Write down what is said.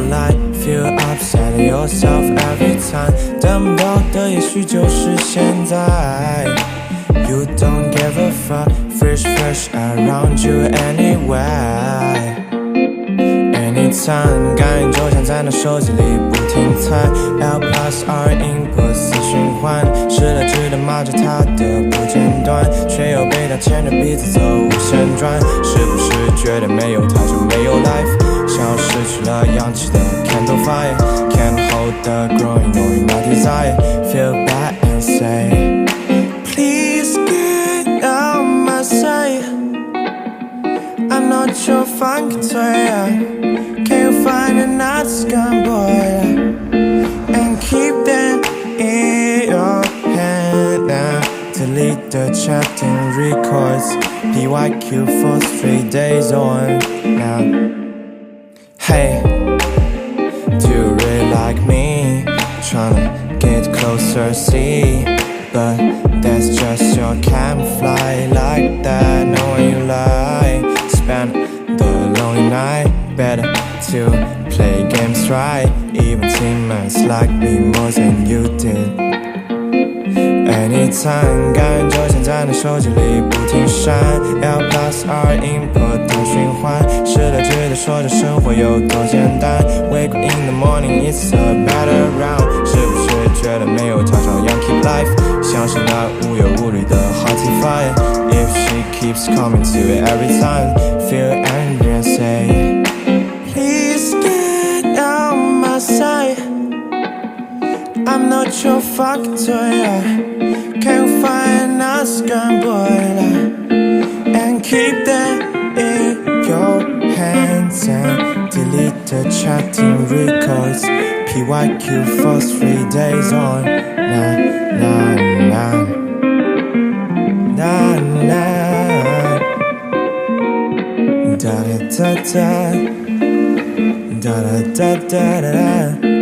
来 feel upset yourself every time 等不到的也许就是现在 You don't give a fuck fresh around you anyway Anytime 感应就像在那手机里不停猜 L plus R input 死循环失了智的骂着它的不间断却又被它牵着鼻子走无限转是不是觉得没有它就没有 life 像失去了氧气的 candle fire Can't hold the growing knowing my desire Feel bad and say Please get out my sight I'm not your fucking toy Can you find another scum boy And keep that in your hand now Delete the chatting records PYQ for 3 days on now Hey Do you really like me? Tryna get closer, see But that's just your camouflage Like that, knowing you lie Spend the lonely night Better to play games right Even teammates like me more than you did Anytime 感觉就像在那手机里不停闪 L plus R input 的循环失了智的说着生活有多简单 Wake up in the morning it's a better round 是不是觉得没有它照样 keep life 像是那无忧无虑的 hottie fire If she keeps coming to it every time Feel angry and say Please get out my sight I'm not your fucking toy Can you find a scum boy And keep that in your hands And delete the chatting records PYQ for 3 days on Nah, nah, nah Nah, nah Da da da da Da da da da da